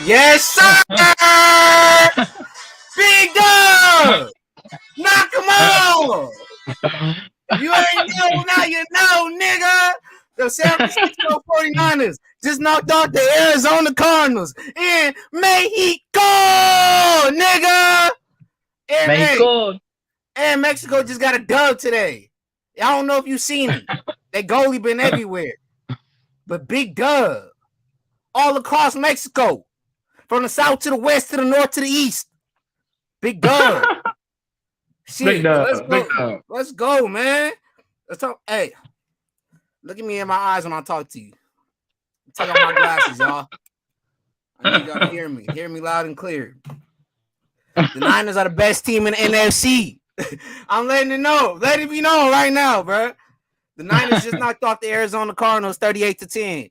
Yes, sir. Big dog. Knock him out. You ain't know, now you know, nigga. The San Francisco 49ers just knocked out the Arizona Cardinals in Mexico, nigga. And, Mexico. And Mexico just got a dub today. I don't know if you seen it. They goalie been everywhere. But big dub. All across Mexico. From the south to the west to the north to the east. Big dub. Shit. Big dub. Let's go. Big dub. Let's go, man. Let's talk. Hey. Look at me in my eyes when I talk to you. Take off my glasses, y'all. I need y'all to hear me. Hear me loud and clear. The Niners are the best team in the NFC. I'm letting it know. Let it be known right now, bro. The Niners just knocked off the Arizona Cardinals 38-10.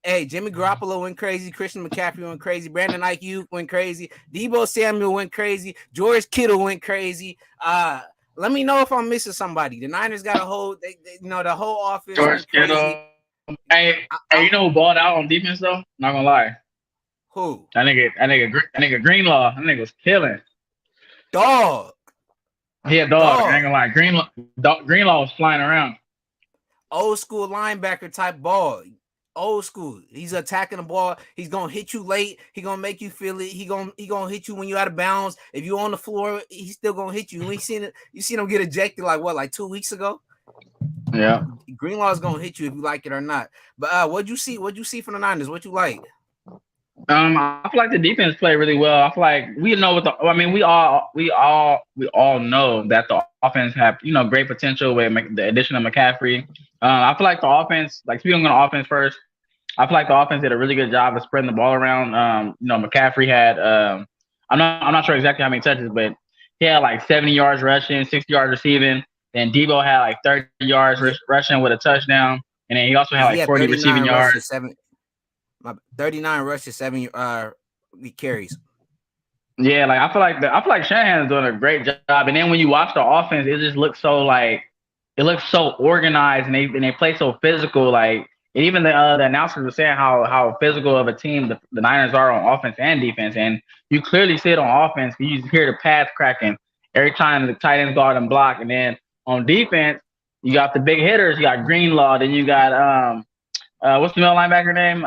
Hey, Jimmy Garoppolo went crazy. Christian McCaffrey went crazy. Brandon Ayuk went crazy. Deebo Samuel went crazy. George Kittle went crazy. Let me know if I'm missing somebody. The Niners got a whole, the whole offense. George Kittle. Hey, you know who balled out on defense though? Not gonna lie. Who? That nigga Greenlaw. That nigga was killing. Dog. He a dog. I ain't gonna lie. Greenlaw was flying around. Old school linebacker type ball. Old school. He's attacking the ball. He's gonna hit you late. He gonna make you feel it. He gonna hit you when you're out of bounds. If you're on the floor, he's still gonna hit you. You seen him get ejected like 2 weeks ago? Yeah. Greenlaw's gonna hit you if you like it or not. But what'd you see from the Niners? What you like? I feel like the defense played really well. I feel like we know we all know that the offense have great potential with the addition of McCaffrey. I feel like the offense, like speaking on offense first, I feel like the offense did a really good job of spreading the ball around. McCaffrey had I'm not sure exactly how many touches, but he had like 70 yards rushing, 60 yards receiving. Then Deebo had like 30 yards rushing with a touchdown, and then he also had like 40 receiving yards. 39 rushes, 7 carries. Yeah, like I feel like Shanahan is doing a great job. And then when you watch the offense, it just looks so organized, and they play so physical. Like, and even the announcers were saying how physical of a team the Niners are on offense and defense. And you clearly see it on offense. You just hear the pads cracking every time the tight ends guard and block. And then on defense, you got the big hitters. You got Greenlaw. Then you got what's the middle linebacker name?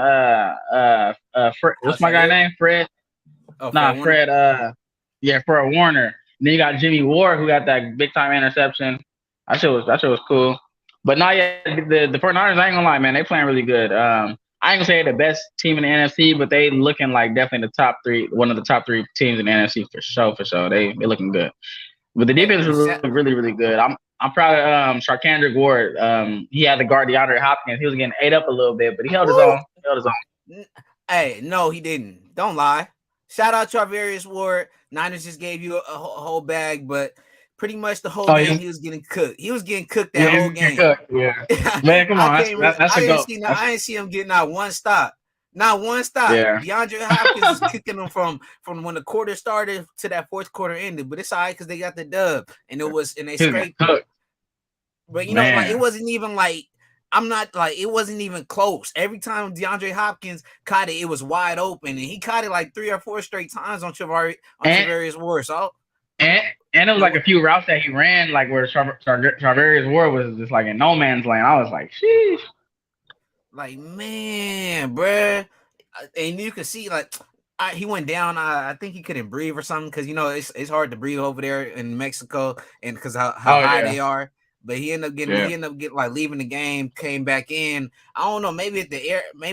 What's my guy name? Fred. Oh, Fred. Fred Warner. And then you got Jimmy Ward, who got that big time interception. That shit was cool. But not yet. The 49ers, I ain't gonna lie, man, they playing really good. I ain't gonna say they're the best team in the NFC, but they looking like definitely one of the top three teams in the NFC for sure. They looking good. But the defense was really, really good. I'm proud of Charcandrick Ward. He had to guard DeAndre Hopkins. He was getting ate up a little bit, but he held his own. Hey, no, he didn't. Don't lie. Shout out Charvarius Ward. Niners just gave you a whole bag, but pretty much the whole game he was getting cooked. He was getting cooked that whole game. Yeah, man, come on. That's a go. I didn't see him getting out one stop. Not one stop. Yeah. DeAndre Hopkins was kicking them from when the quarter started to that fourth quarter ended, but it's all right because they got the dub and they scraped it. But it wasn't even it wasn't even close. Every time DeAndre Hopkins caught it, it was wide open, and he caught it like 3 or 4 straight times on Charvarius Ward. So and it was like a few routes that he ran, like where Charvarius Ward was just like in no man's land. I was like, sheesh. Like, man, bruh. And you can see, he went down. I think he couldn't breathe or something because, it's hard to breathe over there in Mexico and because how high they are. But he ended up getting leaving the game, came back in. I don't know. Maybe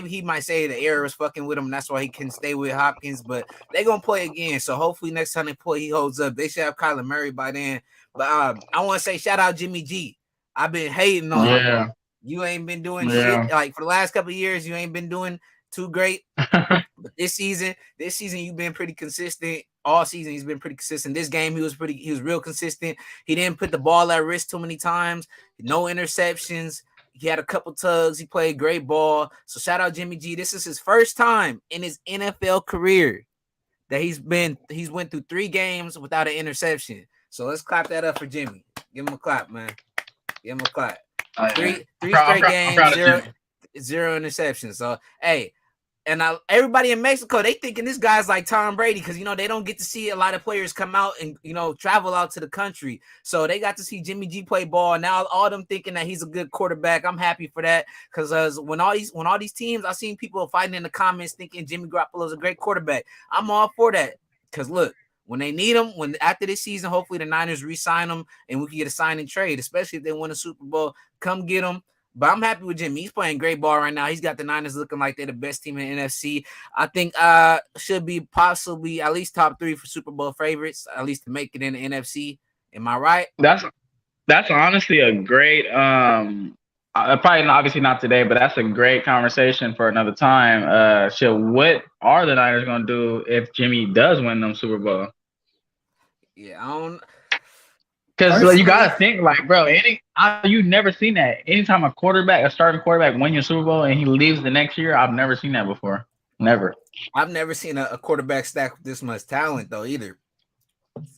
he might say the air was fucking with him. And that's why he couldn't stay with Hopkins. But they're going to play again. So hopefully next time they play, he holds up. They should have Kyler Murray by then. But I want to say shout out Jimmy G. I've been hating on him. You ain't been doing shit. Like for the last couple of years, you ain't been doing too great. But this season you've been pretty consistent. All season he's been pretty consistent. This game he was real consistent. He didn't put the ball at risk too many times. No interceptions. He had a couple tugs. He played great ball. So shout out Jimmy G. This is his first time in his NFL career that he's went through 3 games without an interception. So let's clap that up for Jimmy. Give him a clap, man. Give him a clap. Three straight games, zero interceptions. So hey, And everybody in Mexico, they thinking this guy's like Tom Brady because they don't get to see a lot of players come out and travel out to the country. So they got to see Jimmy G play ball. Now all of them thinking that he's a good quarterback. I'm happy for that because when all these teams, I've seen people fighting in the comments thinking Jimmy Garoppolo is a great quarterback. I'm all for that because look, when they need him, after this season, hopefully the Niners re-sign him and we can get a sign and trade, especially if they win a Super Bowl. Come get him. But I'm happy with Jimmy. He's playing great ball right now. He's got the Niners looking like they're the best team in the NFC. I think should be possibly at least top 3 for Super Bowl favorites, at least to make it in the NFC. Am I right? That's honestly a great probably obviously not today, but that's a great conversation for another time. What are the Niners gonna do if Jimmy does win them Super Bowl? Yeah, I don't. Because you gotta think, like, bro, you've never seen that. Anytime a starting quarterback, win your Super Bowl and he leaves the next year, I've never seen that before. Never. I've never seen a quarterback stack with this much talent though either.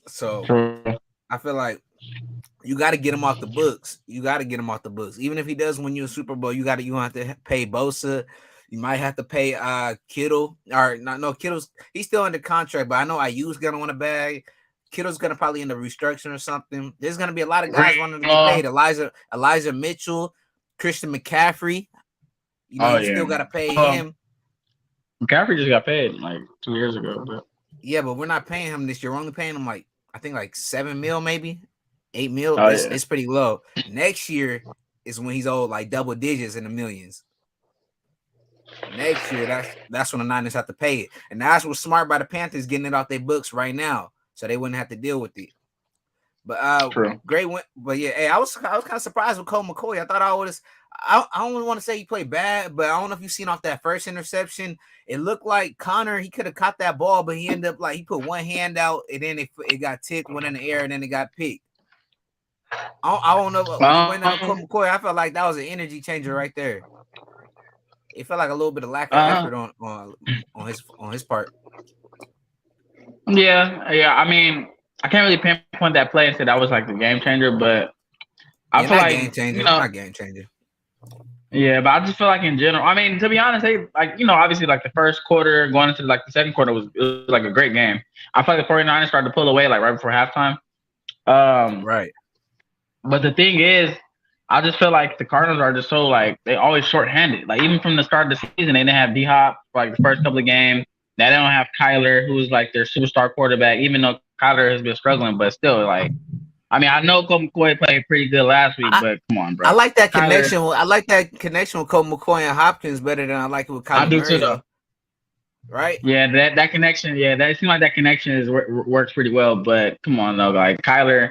So I feel like you got to get him off the books. Even if he does win you a Super Bowl, you have to pay Bosa. You might have to pay Kittle or no Kittle's. He's still under contract, but I know Ayuk's gonna want a bag. Kittle's gonna probably end up restructuring or something. There's gonna be a lot of guys wanting to get paid. Elijah Mitchell, Christian McCaffrey. You still gotta pay him. McCaffrey just got paid like 2 years ago, but yeah, but we're not paying him this year. We're only paying him like I think like $7 million, maybe $8 million. It's pretty low. Next year is when he's old, like double digits in the millions. Next year, that's when the Niners have to pay it, and that's what's smart by the Panthers getting it off their books right now, so they wouldn't have to deal with it. But great win. But yeah, hey, I was kind of surprised with Colt McCoy. I thought I don't want to say he played bad, but I don't know if you've seen off that first interception. It looked like Connor, he could have caught that ball, but he ended up like he put one hand out and then it got tipped, went in the air, and then it got picked. I don't know. When Colt McCoy, I felt like that was an energy changer right there. It felt like a little bit of lack of effort on his part. Yeah. I mean, I can't really pinpoint that play and say that was like the game changer, but I feel like game changer. Not game changer. Yeah, but I just feel like in general, I mean, to be honest, obviously like the first quarter going into like the second quarter was like a great game. I feel like the 49ers started to pull away like right before halftime. Right. But the thing is, I just feel like the Cardinals are just so like they always shorthanded. Like even from the start of the season, they didn't have D-Hop for like the first couple of games. Now they don't have Kyler, who's like their superstar quarterback, even though Kyler has been struggling, but still like I mean, I know Colt McCoy played pretty good last week, but come on, bro. I like that connection. I like that connection with Colt McCoy and Hopkins better than I like it with Kyler. I do too, though. Right? Yeah, that connection. Yeah, that seems like that connection works pretty well. But come on, though, like Kyler's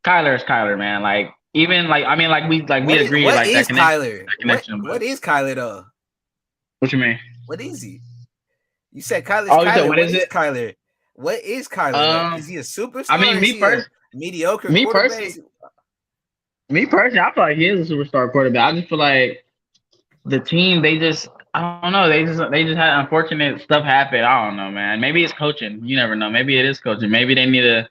Kyler, man. Like even like I mean, like we agree. What like is that Kyler? That connection. What is Kyler though? What you mean? What is he? You said Kyler's Kyler. Kyler. What is it? Kyler? What is Kyler? Is he a superstar? I mean, mediocre. Me personally, I feel like he is a superstar quarterback. I just feel like the team, I don't know. They just had unfortunate stuff happen. I don't know, man. Maybe it's coaching. You never know. Maybe it is coaching. Maybe they need to,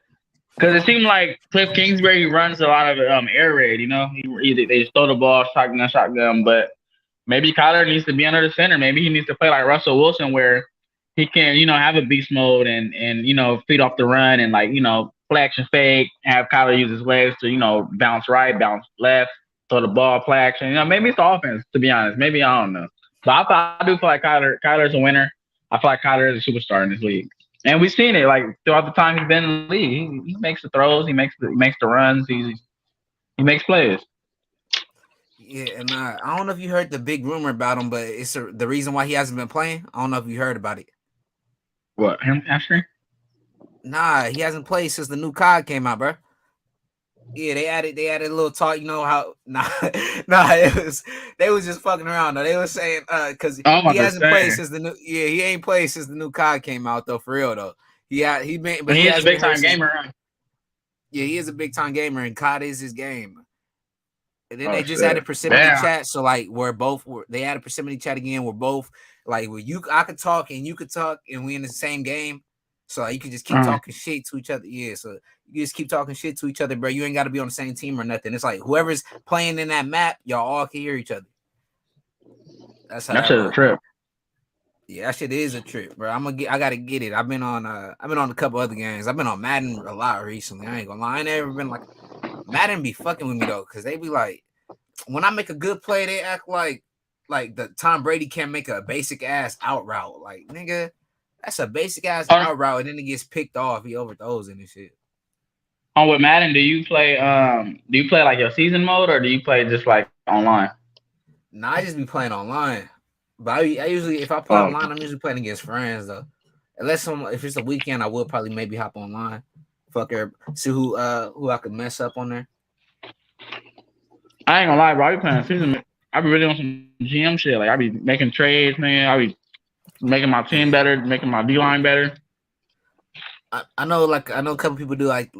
because it seemed like Cliff Kingsbury runs a lot of air raid. They just throw the ball shotgun. But maybe Kyler needs to be under the center. Maybe he needs to play like Russell Wilson, where he can have a beast mode and feed off the run and play action fake, have Kyler use his legs to, bounce right, bounce left, throw the ball, play action. Maybe it's the offense, to be honest. Maybe, I don't know. But I do feel like Kyler's a winner. I feel like Kyler is a superstar in this league. And we've seen it, like, throughout the time he's been in the league. He makes the throws, he makes the runs, he makes plays. Yeah, and I don't know if you heard the big rumor about him, but it's the reason why he hasn't been playing. I don't know if you heard about it. What, him, Ashley? Nah, he hasn't played since the new COD came out, bro. Yeah, they added a little talk. You know how? They was just fucking around though. They was saying because he hasn't played since the new. Yeah, he ain't played since the new COD came out though. For real though, he is a big time gamer. Huh? Yeah, he is a big time gamer, and COD is his game. And then they just added proximity chat, so like they added proximity chat again. We're both like I could talk and you could talk, and we in the same game. So you can just keep talking shit to each other. Yeah, so you just keep talking shit to each other, bro. You ain't got to be on the same team or nothing. It's like whoever's playing in that map, y'all all can hear each other. That's a trip. Yeah, that shit is a trip, bro. I gotta get it. I've been on a couple other games. I've been on Madden a lot recently. I ain't gonna lie. I ain't never been like Madden be fucking with me though, cause they be like, when I make a good play, they act like the Tom Brady can't make a basic ass out route. Like, nigga, that's a basic ass out route, and then it gets picked off. He overthrows it and shit. On with Madden, do you play like your season mode or do you play just like online? Nah, I just be playing online. But I usually, if I play Oh, online, I'm usually playing against friends though. Unless if it's a weekend, I will probably maybe hop online. Fuck her, see who I could mess up on there. I ain't gonna lie, bro. I be playing season. I be really on some GM shit. Like I be making trades, man. I be making my team better, making my D line better. I know a couple people do like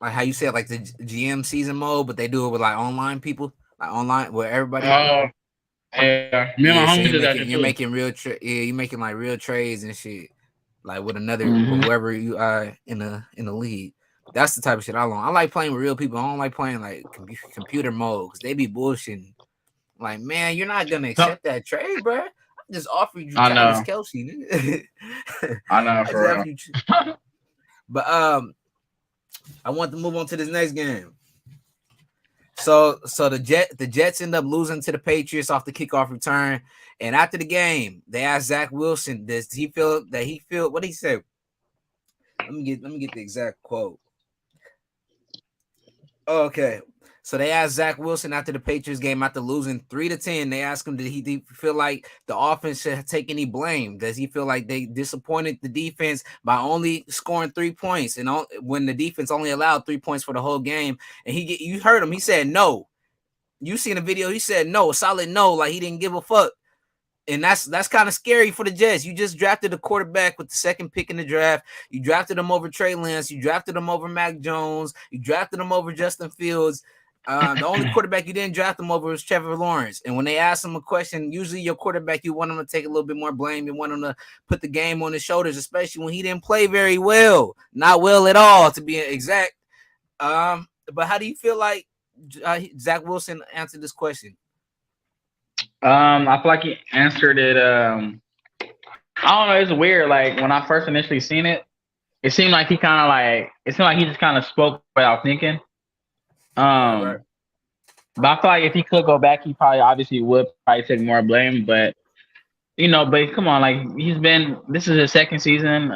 how you said like the GM season mode, but they do it with like online people, like online where everybody. Oh, yeah. Me and my So homies did that shit you're too. making you're making like real trades and shit, like with another Mhm. whoever you are in the league. That's the type of shit I want. I like playing with real people. I don't like playing like computer mode because they be bullshitting. Like, man, you're not gonna So- accept that trade, bro. I just offered you I Travis know. Kelce. I know I just for offered real. you. But I want to move on to this next game. So the Jets end up losing to the Patriots off the kickoff return, and after the game, they asked Zach Wilson, does he feel what did he say? Let me get the exact quote. Okay. So they asked Zach Wilson after the Patriots game, after losing 3-10, they asked him, did he feel like the offense should take any blame? Does he feel like they disappointed the defense by only scoring 3 points and when the defense only allowed 3 points for the whole game? And you heard him, he said no. You seen the video, he said no, a solid no, like he didn't give a fuck. And that's kind of scary for the Jets. You just drafted a quarterback with the second pick in the draft. You drafted him over Trey Lance. You drafted him over Mac Jones. You drafted him over Justin Fields. The only quarterback you didn't draft him over was Trevor Lawrence. And when they ask him a question, usually your quarterback, you want him to take a little bit more blame. You want him to put the game on his shoulders, especially when he didn't play very well. Not well at all, to be exact. But how do you feel like Zach Wilson answered this question? I feel like he answered it. I don't know. It's weird. Like when I first initially seen it, it seemed like he just kind of spoke without thinking. Right. But I feel like if he could go back, he probably obviously would probably take more blame. But but come on, like this is his second season.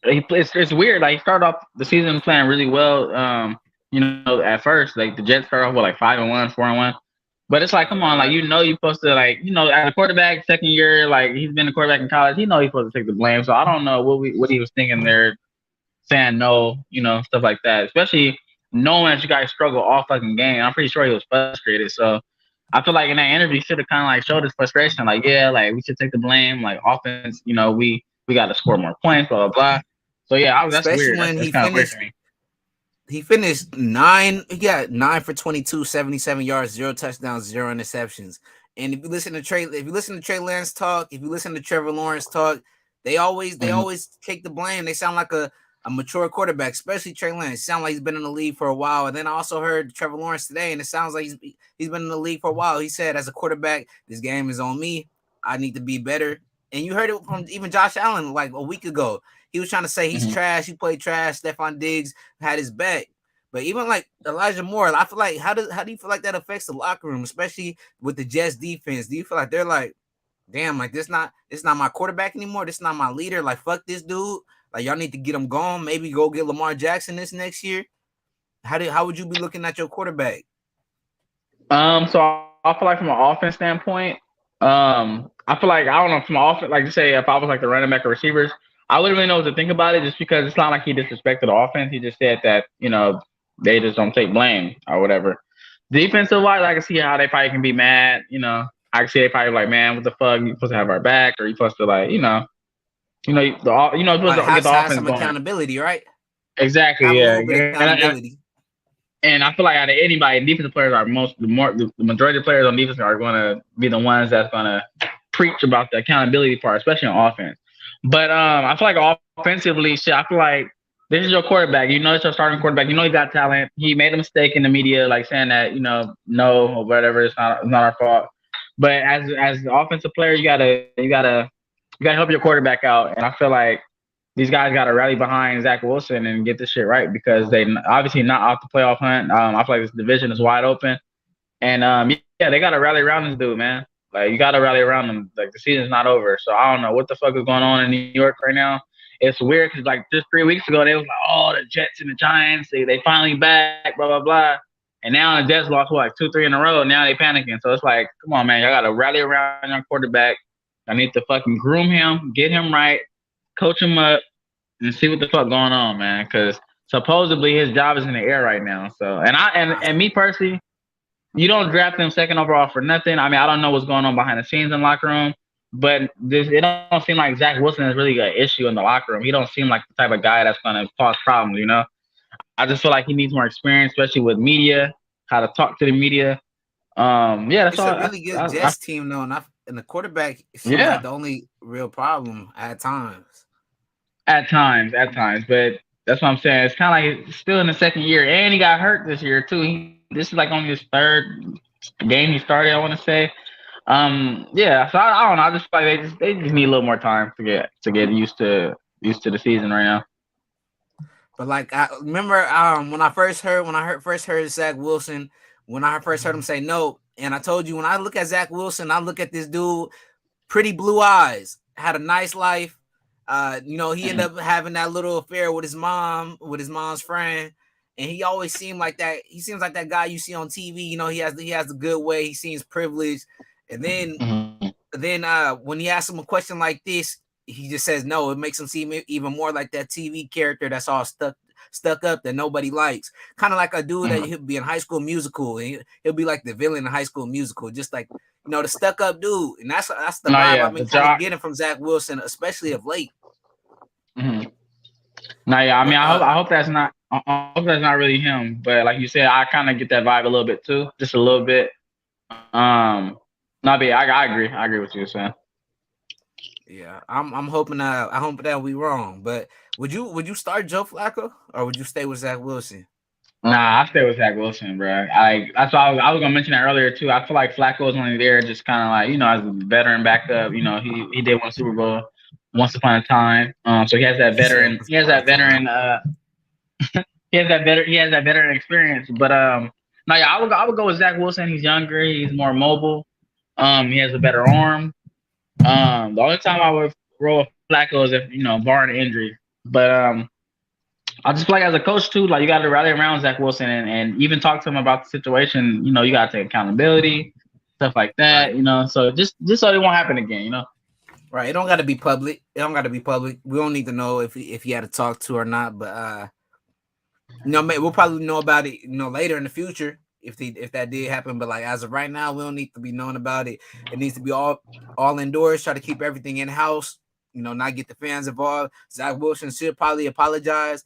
It's weird. Like he started off the season playing really well. At first, like the Jets started off with like 5-1, 4-1. But it's like, come on, like you're supposed to as a quarterback, second year, like he's been a quarterback in college, he's supposed to take the blame. So I don't know what he was thinking there, saying no, stuff like that. Especially knowing that you guys struggle all fucking game. I'm pretty sure he was frustrated. So I feel like in that interview, he should have kind of like showed his frustration, like, yeah, like we should take the blame, like offense, we got to score more points, blah blah blah. So yeah, that's Especially weird. when That's kind of weird to me. He finished 9. He got 9 for 22, 77 yards, 0 touchdowns, 0 interceptions. And if you listen to Trey Lance talk, if you listen to Trevor Lawrence talk, they always take the blame. They sound like a mature quarterback, especially Trey Lance. Sound like he's been in the league for a while. And then I also heard Trevor Lawrence today, and it sounds like he's been in the league for a while. He said, as a quarterback, this game is on me. I need to be better. And you heard it from even Josh Allen like a week ago. He was trying to say he's trash. He played trash. Stephon Diggs had his back. But even like Elijah Moore, I feel like how do you feel like that affects the locker room, especially with the Jets defense? Do you feel like they're like, damn, like this not my quarterback anymore? This not my leader. Like, fuck this dude. Like, y'all need to get him gone. Maybe go get Lamar Jackson this next year. How would you be looking at your quarterback? So I feel like from an offense standpoint, I feel like, I don't know, from an offense, like, say if I was like the running back or receivers, I wouldn't really know what to think about it, just because it's not like he disrespected the offense. He just said that they just don't take blame or whatever. Defensive wise, I can see how they probably can be mad. I can see they probably like, man, what the fuck? You supposed to have our back, or you supposed to like, supposed to get the offense some going. Accountability, right? Exactly, yeah. A little bit of accountability. And I feel like out of anybody, defensive players are the majority of players on defense are going to be the ones that's going to preach about the accountability part, especially on offense. But I feel like offensively, shit, I feel like this is your quarterback. It's your starting quarterback. He got talent. He made a mistake in the media, like saying that no or whatever. It's not our fault. But as the offensive player, you gotta help your quarterback out. And I feel like these guys got to rally behind Zach Wilson and get this shit right because they obviously not off the playoff hunt. I feel like this division is wide open, and yeah, they got to rally around this dude, man. Like you got to rally around him. Like the season's not over, so I don't know what the fuck is going on in New York right now. It's weird because like just 3 weeks ago they was like, oh, the Jets and the Giants, they finally back, blah blah blah. And now the Jets lost what, like 2-3 in a row. Now they panicking. So it's like, come on, man, y'all got to rally around your quarterback. I need to fucking groom him, get him right, coach him up, and see what the fuck going on, man. Because supposedly his job is in the air right now. So, and me personally, you don't draft him second overall for nothing. I mean, I don't know what's going on behind the scenes in the locker room, but it don't seem like Zach Wilson is really an issue in the locker room. He don't seem like the type of guy that's gonna cause problems. You know, I just feel like he needs more experience, especially with media, how to talk to the media. Yeah, that's It's all. a really good Jets team though, and the quarterback seems like the only real problem at times. At times, but that's what I'm saying. It's kind of like still in the second year, and he got hurt this year too. This is like only his third game he started. I want to say, yeah. So I don't know. I just feel like they just need a little more time to get used to the season right now. But like I remember when I first heard Zach Wilson, when I first heard him say no, and I told you when I look at Zach Wilson, I look at this dude, pretty blue eyes, had a nice life. You know, he ended up having that little affair with his mom's friend, and he always seemed like that. He seems like that guy you see on TV. You know, he has the good way. He seems privileged, and then when he asks him a question like this, he just says no. It makes him seem even more like that TV character that's all stuck up that nobody likes. Kind of like a dude that he'll be in High School Musical, and he'll be like the villain in High School Musical, just like, you know, the stuck up dude. And that's the vibe I've been kind of getting from Zach Wilson, especially of late. No, yeah, I mean, I hope that's not really him. But like you said, I kind of get that vibe a little bit too, just a little bit. I agree with you, son. Yeah, I'm hoping I hope that we wrong. But would you start Joe Flacco or would you stay with Zach Wilson? Nah, I stay with Zach Wilson, bro. That's why I was gonna mention that earlier too. I feel like Flacco is only there just kind of like, you know, as a veteran backup. You know, he did win Super Bowl once upon a time. So he has that veteran. He has that veteran. He has that veteran experience. But no, yeah, I would go with Zach Wilson. He's younger. He's more mobile. He has a better arm. The only time I would roll with Flacco is if, you know, barring injury. But I just feel like as a coach too, like you got to rally around Zach Wilson and even talk to him about the situation. You know, you got to take accountability, stuff like that. Right. You know, so just so it won't happen again. You know. Right. It don't got to be public. We don't need to know if he had to talk to or not. But you know, we'll probably know about it, you know, later in the future if that did happen. But like as of right now, we don't need to be knowing about it. It needs to be all indoors. Try to keep everything in house. You know, not get the fans involved. Zach Wilson should probably apologize.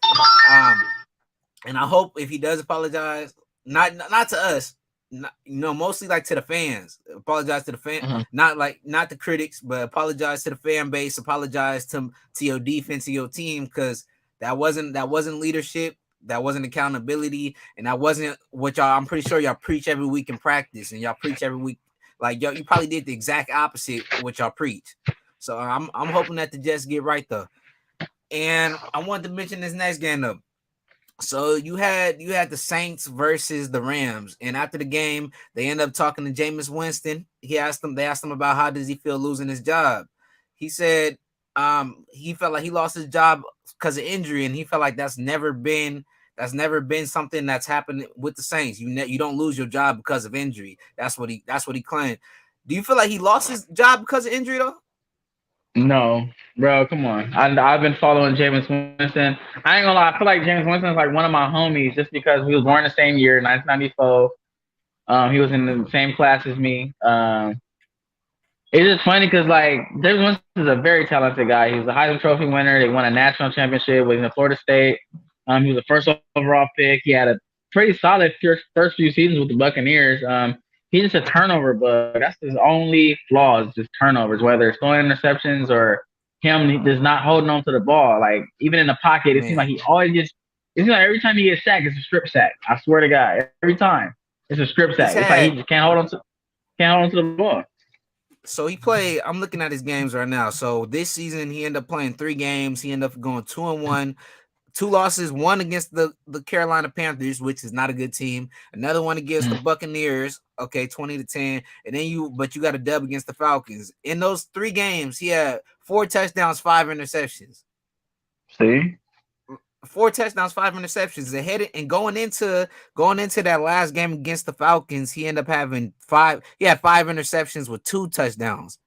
And I hope if he does apologize, not to us, you know, mostly like to the fans. Apologize to the fan, not the critics, but apologize to the fan base. Apologize to your defense, to your team, because that wasn't leadership. That wasn't accountability, and that wasn't what y'all. I'm pretty sure y'all preach every week in practice, and y'all preach every week. Like y'all, you probably did the exact opposite of what y'all preach. So I'm hoping that the Jets get right though. And I wanted to mention this next game though. So you had the Saints versus the Rams, and after the game, they end up talking to Jameis Winston. They asked him about how does he feel losing his job. He said he felt like he lost his job because of injury, and he felt like that's never been something that's happened with the Saints. You don't lose your job because of injury. That's what he claimed. Do you feel like he lost his job because of injury though? No, bro, come on. I've been following Jameis Winston. I ain't gonna lie. I feel like Jameis Winston is like one of my homies just because we was born the same year, 1994. He was in the same class as me. It's just funny because like Jameis Winston is a very talented guy. He was a Heisman Trophy winner. They won a national championship with Florida State. He was the first overall pick. He had a pretty solid first few seasons with the Buccaneers. He's just a turnover bug. That's his only flaws, just turnovers, whether it's throwing interceptions or him just not holding on to the ball. Like, even in the pocket, it seems like he always gets – it seems like every time he gets sacked, it's a strip sack. I swear to God. Every time. It's a strip sack. It's like he just can't hold on to the ball. So he played. I'm looking at his games right now. So this season he ended up playing 3 games. He ended up going 2-1. 2 losses, one against the Carolina Panthers, which is not a good team. Another one against the Buccaneers, okay, 20-10. And then you got a dub against the Falcons. In those 3 games, he had 4 touchdowns, 5 interceptions. See, 4 touchdowns, 5 interceptions. Ahead and going into that last game against the Falcons, he ended up having 5. He had 5 interceptions with 2 touchdowns.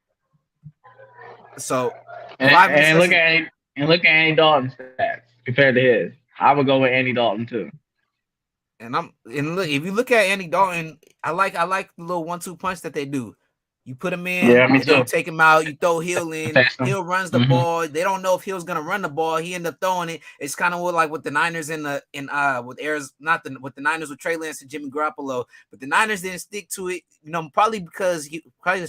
So and look at Andy Dalton's stats compared to his. I would go with Andy Dalton too. And look, if you look at Andy Dalton, I like the little 1-2 punch that they do. You put him in, Yeah, me and then you too. take him out. You throw Hill in. Hill runs the ball. They don't know if Hill's gonna run the ball. He ended up throwing it. It's kind of like with the Niners with Arizona, with the Niners with Trey Lance and Jimmy Garoppolo. But the Niners didn't stick to it. You know, probably because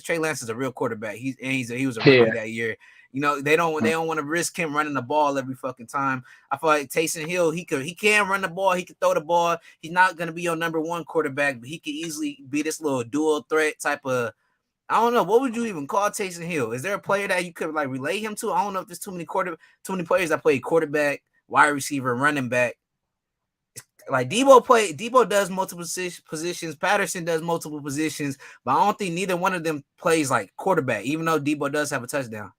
Trey Lance is a real quarterback. He was a rookie that year. You know, they don't want to risk him running the ball every fucking time. I feel like Taysom Hill, he can run the ball, he can throw the ball. He's not gonna be your number 1 quarterback, but he could easily be this little dual threat type of. I don't know. What would you even call Taysom Hill? Is there a player that you could like relate him to? I don't know if there's too many players that play quarterback, wide receiver, running back. Like Debo does multiple positions. Patterson does multiple positions, but I don't think neither one of them plays like quarterback, even though Debo does have a touchdown.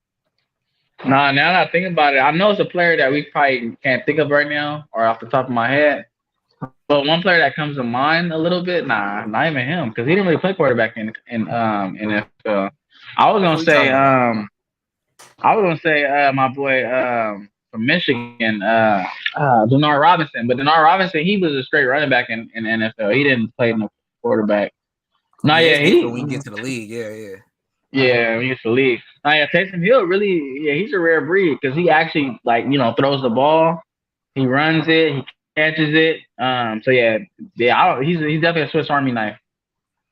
Nah, now that I think about it, I know it's a player that we probably can't think of right now or off the top of my head. But one player that comes to mind a little bit, not even him, because he didn't really play quarterback in NFL. I was gonna say my boy from Michigan, Denard Robinson. But Denard Robinson, he was a straight running back in NFL. He didn't play no quarterback. When you get to the league, yeah. Yeah, when he gets to the league. Taysom Hill really, he's a rare breed because he actually throws the ball, he runs it, he catches it. He's definitely a Swiss Army knife.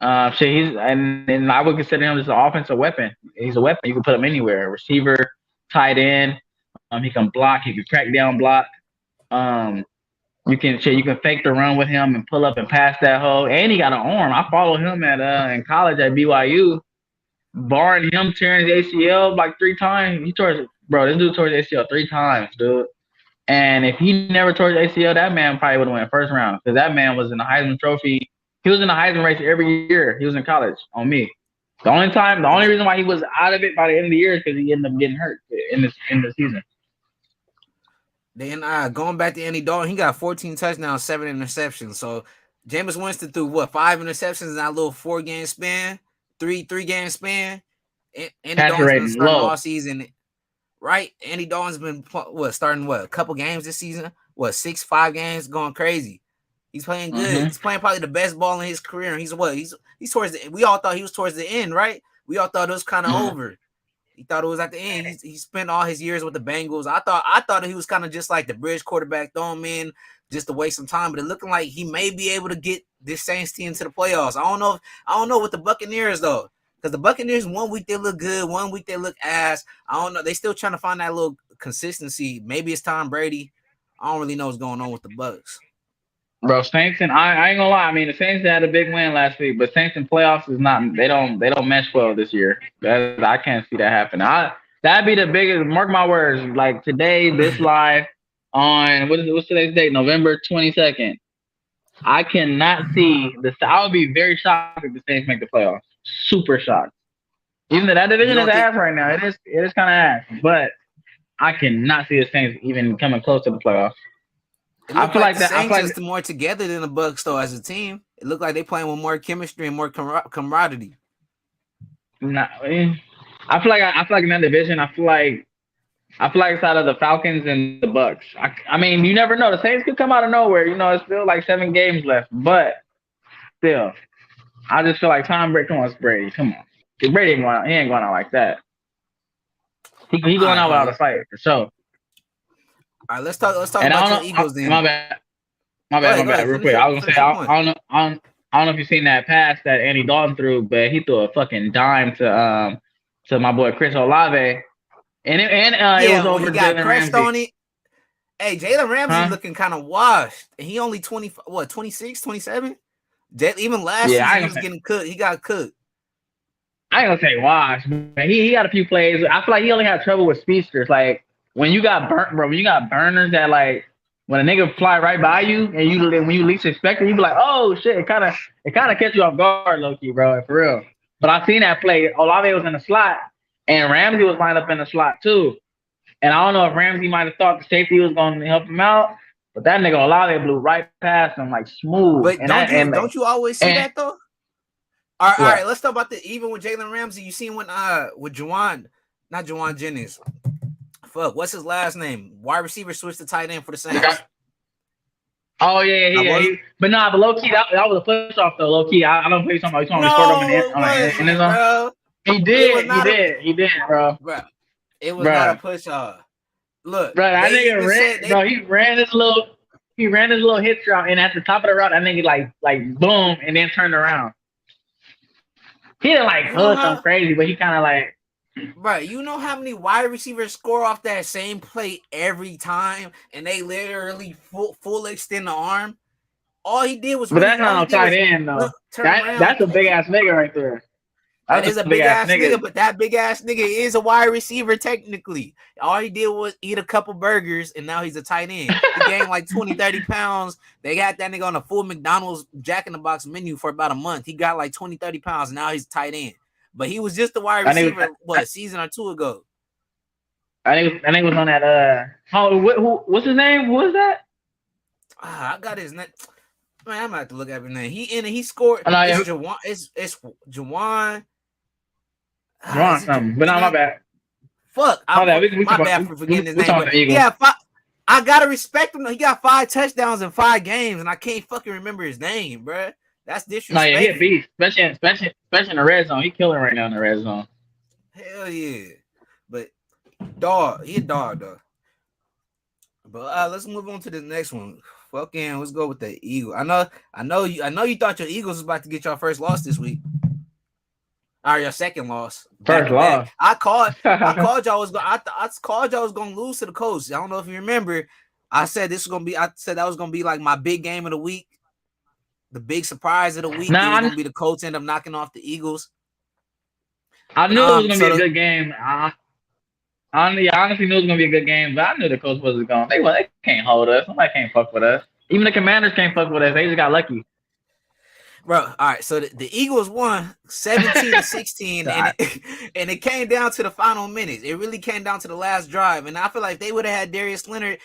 And I would consider him just an offensive weapon. He's a weapon. You can put him anywhere. Receiver, tight end. He can block. He can crack down block. You can fake the run with him and pull up and pass that hole. And he got an arm. I followed him in college at BYU. Barring him tearing his ACL like 3 times, this dude tore his ACL 3 times, dude. And if he never tore his ACL, that man probably would have went first round because that man was in the Heisman Trophy. He was in the Heisman race every year. He was in college on me. The only reason why he was out of it by the end of the year is because he ended up getting hurt in the season. Then going back to Andy Dalton, he got 14 touchdowns, 7 interceptions. So Jameis Winston threw 5 interceptions in that little 4-game span, 3-game span. Andy Dalton's been starting all season, right? Andy Dalton's been starting a couple games this season. 5 games, going crazy. He's playing good. Mm-hmm. He's playing probably the best ball in his career. And he's towards the. We all thought he was towards the end, right? We all thought it was kind of over. He thought it was at the end. He spent all his years with the Bengals. I thought he was kind of just like the bridge quarterback, throw him in just to waste some time. But it looking like he may be able to get this Saints team to the playoffs. I don't know with the Buccaneers though, because the Buccaneers 1 week they look good, 1 week they look ass. I don't know. They still trying to find that little consistency. Maybe it's Tom Brady. I don't really know what's going on with the Bucs. Bro, Saints and I ain't gonna lie. I mean, the Saints had a big win last week, but Saints in playoffs is not. They don't mesh well this year. I can't see that happen. That'd be the biggest. Mark my words. Like today, this live on what's today's date? November 22nd. I cannot see this. I would be very shocked if the Saints make the playoffs. Super shocked. Even though that division is ass right now, it is kind of ass. But I cannot see the Saints even coming close to the playoffs. I feel like the Saints is more together than the Bucs though as a team. It looked like they playing with more chemistry and more camaraderie. Nah, I feel like in that division, I feel like it's out of the Falcons and the Bucs. I mean, you never know. The Saints could come out of nowhere. It's still like 7 games left, but still, I just feel like Tom Brady. Come on, Brady. Come on, Brady ain't going out like that. He going out without a fight for sure. All right, let's talk about the Eagles then. My bad. Real quick, I was gonna say I don't know if you've seen that pass that Andy Dalton threw, but he threw a fucking dime to my boy Chris Olave, and it was over. He got crushed on it. Hey, Jalen Ramsey looking kind of washed, and he only 26, 27. Even last season he was getting cooked. He got cooked. I ain't gonna say wash, but he got a few plays. I feel like he only had trouble with speedsters. Like when you got burnt, bro. When you got burners that like when a nigga fly right by you and you when you least expect it, you be like, oh shit! It kind of catch you off guard, low key, bro, for real. But I seen that play. Olave was in the slot, and Ramsey was lined up in the slot too. And I don't know if Ramsey might have thought the safety was going to help him out, but that nigga Olave blew right past him like smooth. But and don't you always see that though? All right, let's talk about even with Jalen Ramsey. You seen when with Juwan, not Juwan Jennings. Fuck, what's his last name? Wide receiver switched to tight end for the Saints. Oh yeah. But low key that was a push off though. Low key, I don't think somebody told me scored him in his own. He did, bro. It was not a push off. Look, bro, that nigga ran. Bro, he ran his little hit route, and at the top of the route, that nigga like boom, and then turned around. He didn't like hook something crazy, but he kind of like. Right, you know how many wide receivers score off that same play every time, and they literally full extend the arm. All he did was. But that's not tight end though. That's a big ass nigga right there. That is a big ass nigga, but that big ass nigga is a wide receiver technically. All he did was eat a couple burgers, and now he's a tight end. He gained like 20, 30 pounds. They got that nigga on a full McDonald's Jack in the Box menu for about a month. He got like 20, 30 pounds, and now he's a tight end. But he was just a wide receiver, a season or two ago. I think was on that. What's his name? Who was that? I got his name. Man, I'm gonna have to look at his name. He scored. It's Juwan. It's Juwan. Something. But no, my bad. Fuck. My bad for forgetting his name. Yeah, I gotta respect him. He got 5 touchdowns in 5 games, and I can't fucking remember his name, bro. That's disrespectful. No, yeah, he a beast, especially in the red zone. He killing right now in the red zone. Hell yeah, but he a dog though. But let's move on to the next one. Fucking, let's go with the Eagles. I know you thought your Eagles was about to get your first loss this week. Or your second loss. First loss. I called y'all was gonna lose to the Colts. I don't know if you remember. I said that was gonna be like my big game of the week. The big surprise of the week is gonna be the Colts end up knocking off the Eagles. I knew it was gonna be a good game. I honestly knew it was gonna be a good game, but I knew the Colts wasn't going. They can't hold us. Somebody can't fuck with us. Even the Commanders can't fuck with us. They just got lucky. Bro, all right. So the Eagles won 17-16, and it came down to the final minutes. It really came down to the last drive, and I feel like they would have had Darius Leonard.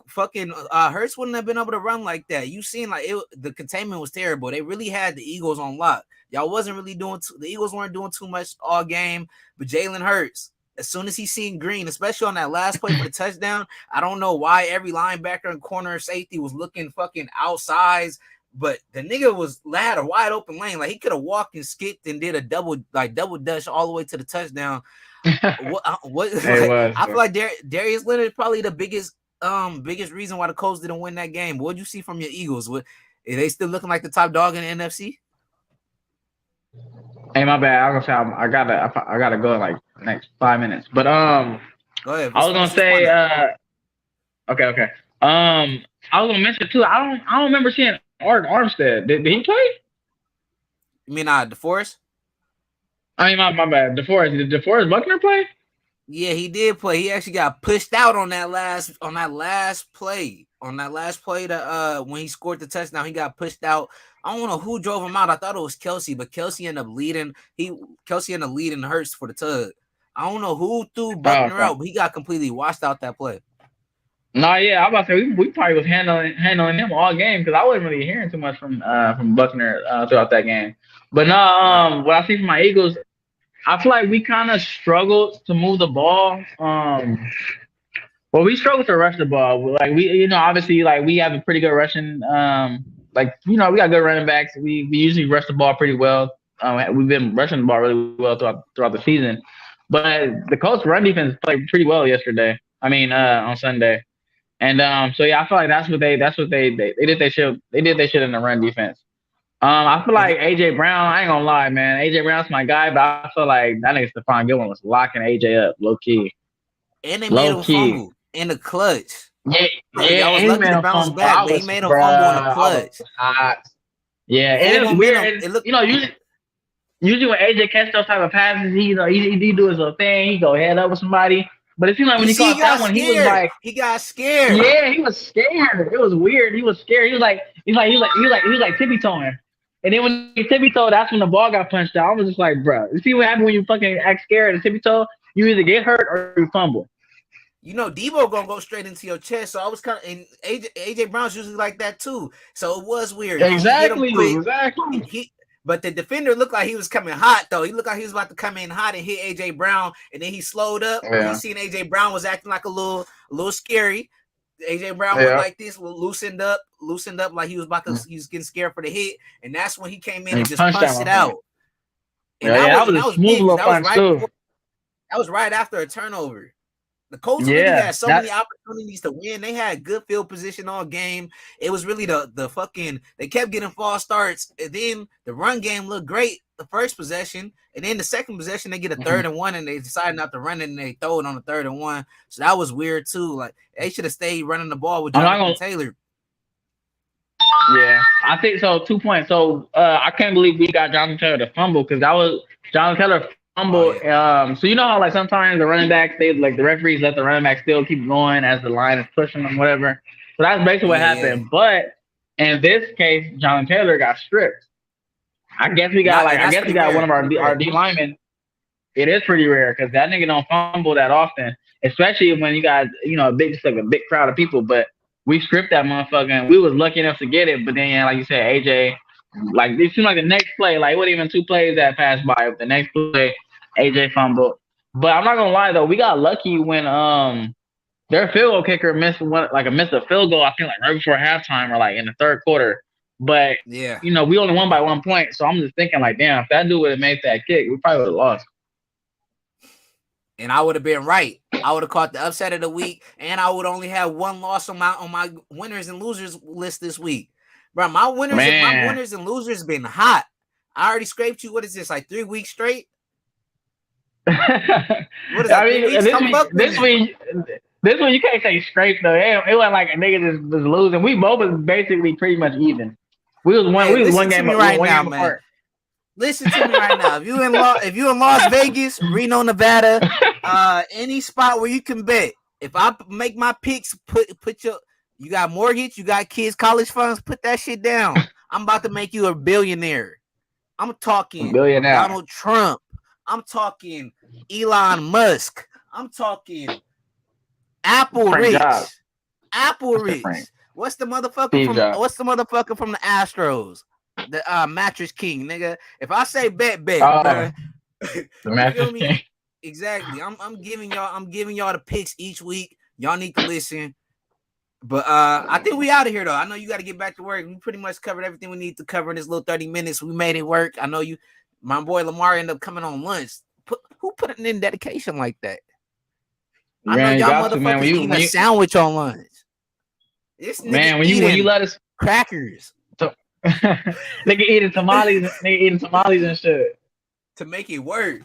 Fucking Hurts wouldn't have been able to run like that. You seen like the containment was terrible. They really had the Eagles on lock. Y'all wasn't really doing. The Eagles weren't doing too much all game, but Jalen Hurts, as soon as he seen green, especially on that last play for the touchdown, I don't know why every linebacker and corner safety was looking fucking outside. But the nigga had a wide open lane. Like he could have walked and skipped and did a double dash all the way to the touchdown. I feel like Darius Leonard is probably the biggest reason why the Colts didn't win that game. What'd you see from your Eagles? Are they still looking like the top dog in the NFC? Hey, my bad. I gotta go in like the next 5 minutes. But go ahead. I was gonna say okay. I was gonna mention too. I don't remember seeing Armstead. Did he play? You mean DeForest? I mean my bad. DeForest. Did DeForest Buckner play? Yeah, he did play. He actually got pushed out on that last play. On that last play when he scored the touchdown, he got pushed out. I don't know who drove him out. I thought it was Kelsey, but Kelsey ended up leading. Kelsey ended up leading Hurts for the tug. I don't know who threw Buckner out, but he got completely washed out that play. No, yeah, I was about to say we probably was handling him all game because I wasn't really hearing too much from Buckner throughout that game. But no, what I see from my Eagles, I feel like we kind of struggled to move the ball. Well, we struggled to rush the ball. Like we, obviously, like we have a pretty good rushing. We got good running backs. We usually rush the ball pretty well. We've been rushing the ball really well throughout the season. But the Colts' run defense played pretty well yesterday. On Sunday. And so yeah, I feel like that's what they did. They did their shit in the run defense. I feel like AJ Brown. I ain't gonna lie, man. AJ Brown's my guy, but I feel like that nigga Stephon Gilmore was locking AJ up, low key. And they made him fumble in the clutch. Yeah. I was lucky to bounce back, but he made him fumble in the clutch. Yeah, and it was weird. Usually usually when AJ catch those type of passes, he do his little thing. He go head up with somebody. But it seemed like when he caught that one, scared. he was like, he got scared. yeah, he was scared. It was weird. He was scared. He was like tippy toeing. And then when he tippy toe, that's when the ball got punched out. I was just like, bro, you see what happened when you fucking act scared and tippy toe? You either get hurt or you fumble. You know, Debo gonna go straight into your chest. So I was kind of, and AJ Brown's usually like that too. So it was weird. Exactly. But the defender looked like he was coming hot though. He looked like he was about to come in hot and hit AJ Brown, and then he slowed up. Yeah. You seen AJ Brown was acting like a little scary. AJ Brown was like this, loosened up like he was about to. He was getting scared for the hit, and that's when he came in and just punched it out. And that was big. That was right after a turnover. The Colts really had so many opportunities to win. They had good field position all game. It was really the fucking. They kept getting false starts, and then the run game looked great the first possession, and then the second possession they get a 3rd and 1, and they decide not to run it, and they throw it on the 3rd and 1. So that was weird too. Like they should have stayed running the ball with Jonathan Taylor. Yeah, I think so. 2 points. So I can't believe we got Jonathan Taylor to fumble because that was Jonathan Taylor. Fumble. So you know how like sometimes the running backs, the referees let the running back still keep going as the line is pushing them, whatever. So that's basically what happened. But in this case, Jonathan Taylor got stripped. I guess we got one of our D linemen. It is pretty rare because that nigga don't fumble that often, especially when you got a big crowd of people. But we stripped that motherfucker, and we was lucky enough to get it. But then, like you said, AJ, like it seemed like the next play, like it wasn't even 2 plays that passed by. The next play, AJ fumbled. But I'm not gonna lie though, we got lucky when their field goal kicker missed a field goal. I think like right before halftime or like in the 3rd quarter. But we only won by 1 point. So I'm just thinking like, damn, if that dude would have made that kick, we probably would have lost. And I would have been right. I would have caught the upset of the week, and I would only have 1 loss on my winners and losers list this week. Bro, my winners and losers been hot. I already scraped you. What is this? Like 3 weeks straight? What is that? This week you can't say scrape though. It wasn't like a nigga just was losing. We both was basically pretty much even. We was one game right now, man. Apart. Listen to me right now. If you in Las Vegas, Reno, Nevada, any spot where you can bet. If I make my picks, you got mortgage, you got kids, college funds, put that shit down. I'm about to make you a billionaire. I'm talking Donald Trump. I'm talking Elon Musk. I'm talking Apple Rich. Apple Rich. What's the motherfucker from the Astros? The Mattress King, nigga. If I say bet, the Mattress King. Exactly. I'm giving y'all the picks each week. Y'all need to listen. But I think we out of here though. I know you got to get back to work. We pretty much covered everything we need to cover in this little 30 minutes. We made it work. I know you. My boy Lamar ended up coming on lunch. Who put it in dedication like that? I know y'all motherfuckers eating a sandwich on lunch. This nigga when you let us crackers. Nigga eating tamales and shit. To make it work.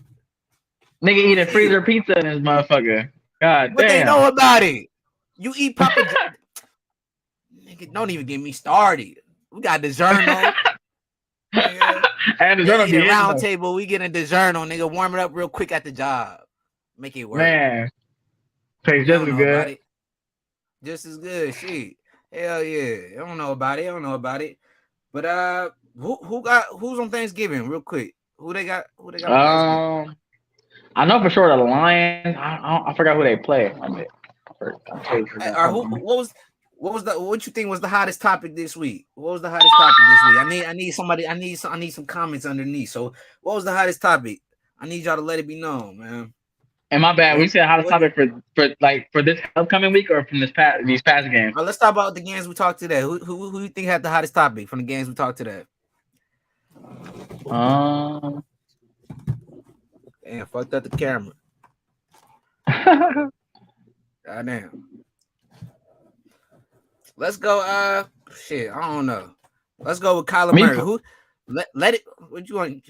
Nigga eating freezer pizza in this motherfucker. God what damn. They know about it. You eat Papa Nigga, don't even get me started. We got DiGiorno. And DiGiorno round table. We get a DiGiorno, nigga. Warm it up real quick at the job. Make it work. Man. Tastes just as good. Just as good. Shit. Hell yeah. I don't know about it. But who's on Thanksgiving? Real quick. Who they got? I know for sure the Lions. I forgot who they play. What you think was the hottest topic this week? What was the hottest topic this week? I need some comments underneath. So what was the hottest topic? I need y'all to let it be known, man. And my bad. We said hottest topic for this upcoming week or from these past games. Let's talk about the games we talked today. Who you think had the hottest topic from the games we talked today? Damn, fucked up the camera. Goddamn. Let's go. Shit, I don't know. Let's go with Kyler Murray. Who? Let it. What you want?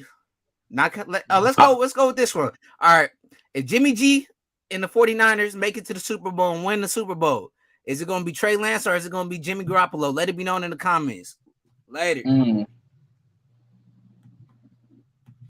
Let's go with this one. All right. If Jimmy G and the 49ers make it to the Super Bowl and win the Super Bowl, is it going to be Trey Lance or is it going to be Jimmy Garoppolo? Let it be known in the comments. Later.